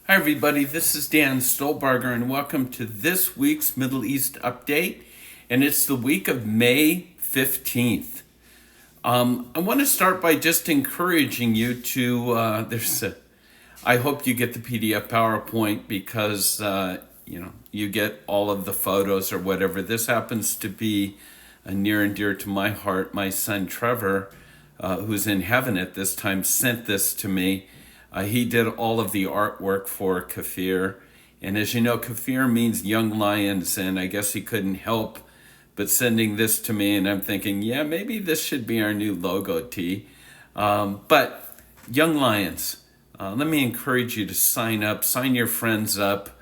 Hi, everybody. This is Dan Stolbarger, and welcome to this week's Middle East update. And it's the week of May 15th. I want to start by just encouraging you to. I hope you get the PDF PowerPoint because you get all of the photos or whatever. This happens to be near and dear to my heart. My son Trevor, who's in heaven at this time, sent this to me. He did all of the artwork for KFIR. And as you know, KFIR means young lions, and I guess he couldn't help but sending this to me, and I'm thinking, yeah, maybe this should be our new logo tee. But young lions, let me encourage you to sign up, sign your friends up.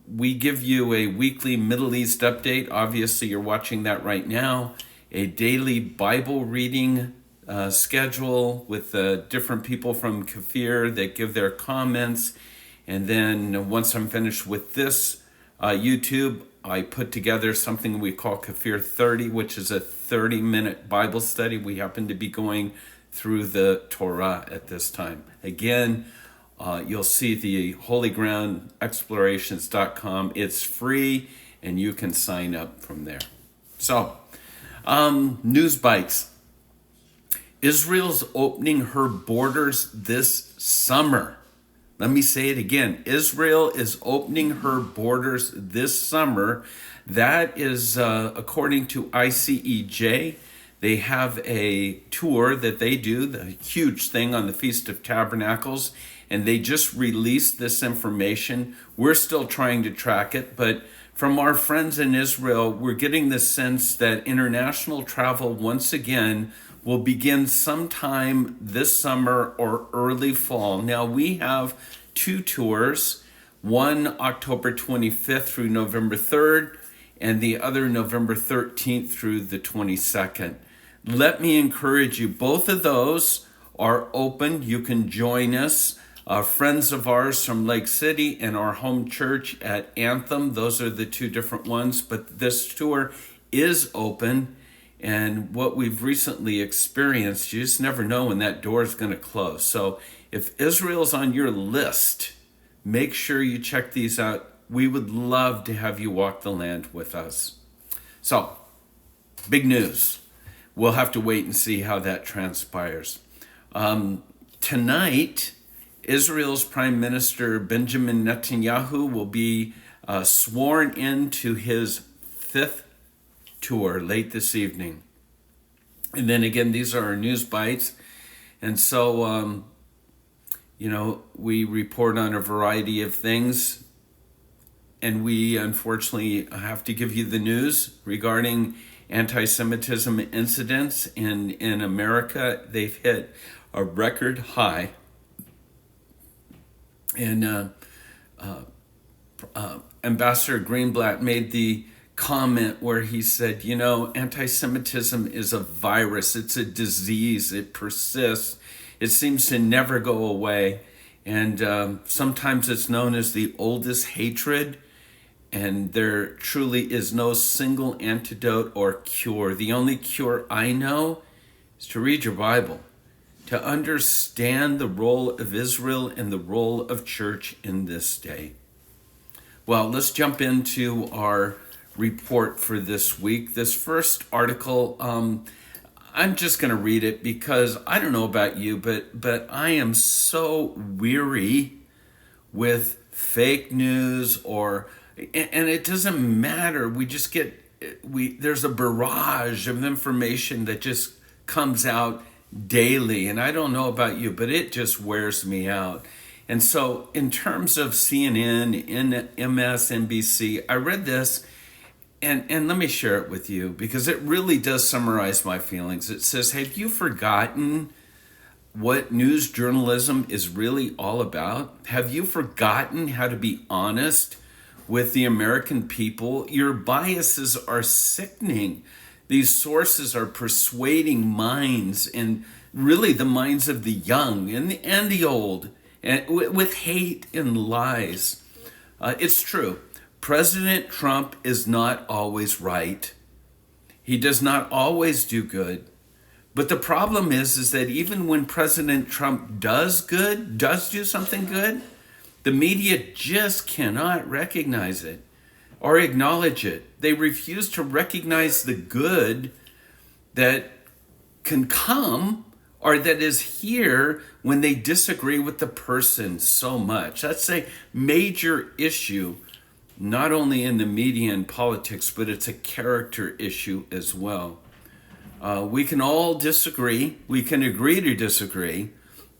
We give you a weekly Middle East update. Obviously, you're watching that right now. A daily Bible reading schedule with different people from KFIR that give their comments. And then once I'm finished with this YouTube, I put together something we call KFIR 30, which is a 30-minute Bible study. We happen to be going through the Torah at this time. Again, you'll see the holygroundexplorations.com. It's free, and you can sign up from there. So, news bites. Israel's opening her borders this summer. Let me say it again. Israel is opening her borders this summer. That is according to ICEJ. They have a tour that they do, the huge thing on the Feast of Tabernacles, and they just released this information. We're still trying to track it, but from our friends in Israel, we're getting the sense that international travel once again will begin sometime this summer or early fall. Now, we have two tours, one October 25th through November 3rd, and the other November 13th through the 22nd. Let me encourage you, both of those are open. You can join us. Friends of ours from Lake City and our home church at Anthem, those are the two different ones, but this tour is open. And what we've recently experienced, you just never know when that door is going to close. So if Israel's on your list, make sure you check these out. We would love to have you walk the land with us. So, big news. We'll have to wait and see how that transpires. Tonight, Israel's Prime Minister Benjamin Netanyahu will be sworn into his fifth tour late this evening. And then again, these are our news bites. And so, we report on a variety of things. And we unfortunately have to give you the news regarding anti-Semitism incidents in America. They've hit a record high. And Ambassador Greenblatt made the comment where he said, anti-Semitism is a virus. It's a disease. It persists. It seems to never go away. And sometimes it's known as the oldest hatred. And there truly is no single antidote or cure. The only cure I know is to read your Bible, to understand the role of Israel and the role of church in this day. Well, let's jump into our report for this week. This first article, I'm just going to read it because I don't know about you, but I am so weary with fake news and it doesn't matter. We just there's a barrage of information that just comes out daily. And I don't know about you, but it just wears me out. And so in terms of CNN, MSNBC, I read this and let me share it with you because it really does summarize my feelings. It says, have you forgotten what news journalism is really all about? Have you forgotten how to be honest with the American people? Your biases are sickening. These sources are persuading minds, and really the minds of the young and the old, and with hate and lies. It's true. President Trump is not always right. He does not always do good. But the problem is that even when President Trump does do something good, The media just cannot recognize it or acknowledge it. They refuse to recognize the good that can come or that is here when they disagree with the person so much. That's a major issue, not only in the media and politics, but it's a character issue as well. We can all disagree. We can agree to disagree.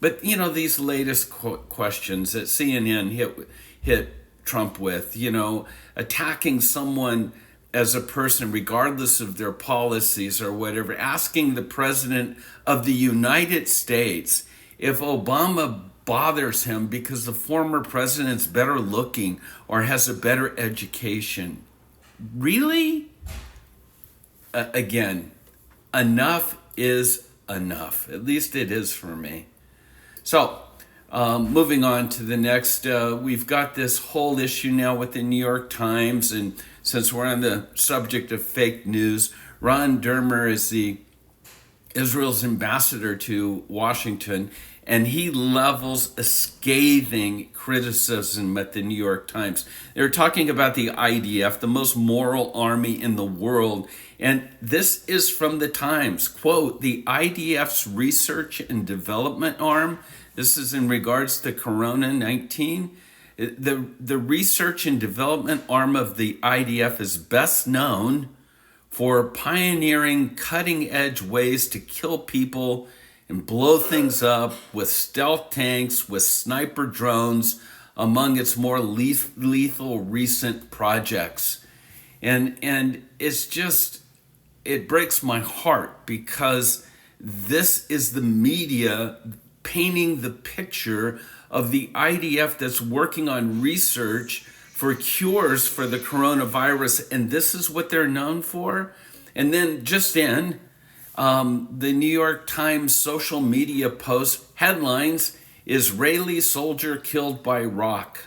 But, these latest questions that CNN hit Trump with, attacking someone as a person, regardless of their policies or whatever, asking the president of the United States if Obama bothers him because the former president's better looking or has a better education. Really? Again, enough is enough. At least it is for me. So, moving on to the next, we've got this whole issue now with the New York Times, and since we're on the subject of fake news, Ron Dermer is Israel's ambassador to Washington, and he levels a scathing criticism at the New York Times. They're talking about the IDF, the most moral army in the world, and this is from the Times. Quote, the IDF's research and development arm, this is in regards to Corona-19, the research and development arm of the IDF is best known for pioneering cutting-edge ways to kill people and blow things up with stealth tanks, with sniper drones, among its more lethal recent projects. And it's just, it breaks my heart because this is the media painting the picture of the IDF that's working on research for cures for the coronavirus, and this is what they're known for. And then just in, the New York Times social media post headlines, Israeli soldier killed by rock.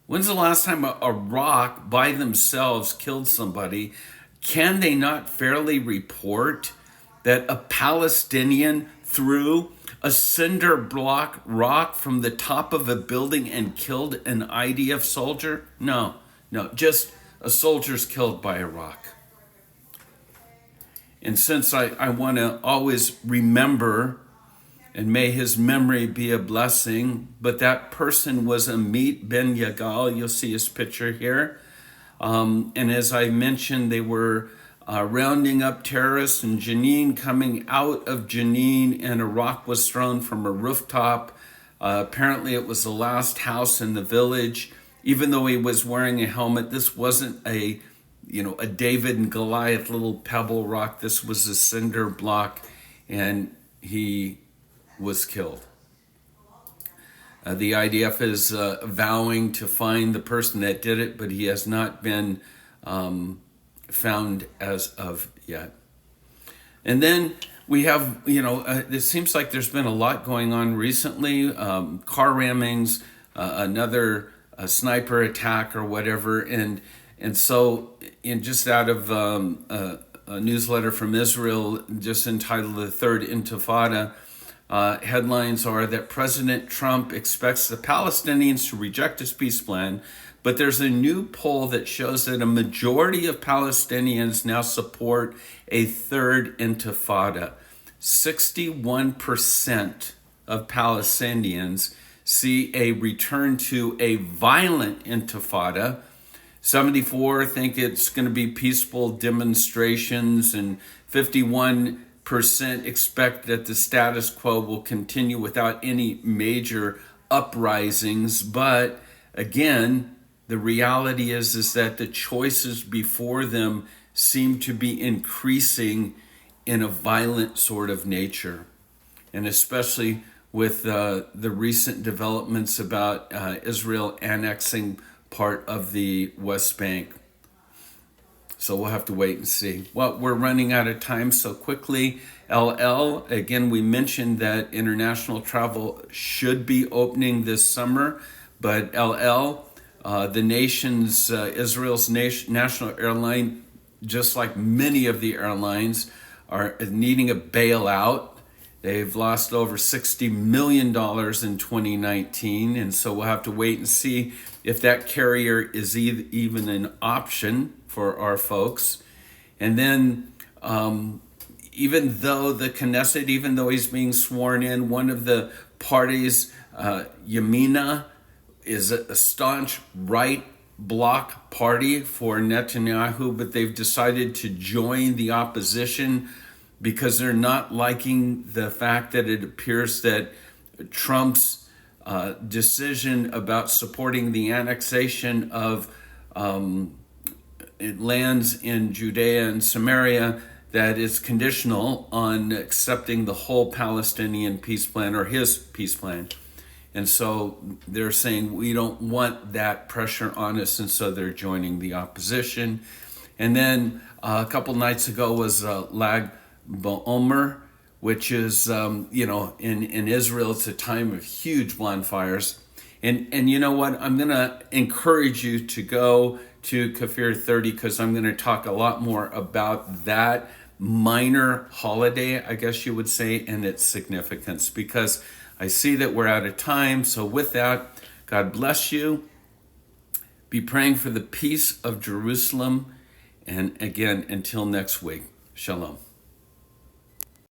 When's the last time a rock by themselves killed somebody? Can they not fairly report that a Palestinian threw a cinder block rock from the top of a building and killed an IDF soldier? No, just a soldier's killed by a rock. And since I want to always remember, and may his memory be a blessing, but that person was Amit Ben Yagal. You'll see his picture here. And as I mentioned, they were rounding up terrorists in Jenin, coming out of Jenin, and a rock was thrown from a rooftop. Apparently it was the last house in the village. Even though he was wearing a helmet, this wasn't a David and Goliath little pebble rock. This was a cinder block, and he was killed. The IDF is vowing to find the person that did it, but he has not been found as of yet. And then we have, it seems like there's been a lot going on recently, car rammings, another sniper attack or whatever. And so just out of a newsletter from Israel, just entitled The Third Intifada, headlines are that President Trump expects the Palestinians to reject his peace plan, but there's a new poll that shows that a majority of Palestinians now support a third intifada. 61% of Palestinians see a return to a violent intifada. 74 think it's going to be peaceful demonstrations, and 51% expect that the status quo will continue without any major uprisings. But again, the reality is that the choices before them seem to be increasing in a violent sort of nature. And especially with the recent developments about Israel annexing part of the West Bank. So we'll have to wait and see. Well, we're running out of time so quickly. LL, again, we mentioned that international travel should be opening this summer, but LL, Israel's national airline, just like many of the airlines, are needing a bailout. They've lost over $60 million in 2019, and so we'll have to wait and see if that carrier is even an option for our folks. And then even though the Knesset, even though he's being sworn in, one of the parties, Yamina, is a staunch right bloc party for Netanyahu, but they've decided to join the opposition because they're not liking the fact that it appears that Trump's decision about supporting the annexation of lands in Judea and Samaria, that is conditional on accepting the whole Palestinian peace plan, or his peace plan. And so they're saying we don't want that pressure on us, and so they're joining the opposition. And then a couple nights ago was Lag BaOmer, which is, in Israel, it's a time of huge bonfires. And you know what? I'm going to encourage you to go to KFIR 30 because I'm going to talk a lot more about that minor holiday, I guess you would say, and its significance, because I see that we're out of time. So with that, God bless you. Be praying for the peace of Jerusalem. And again, until next week, shalom.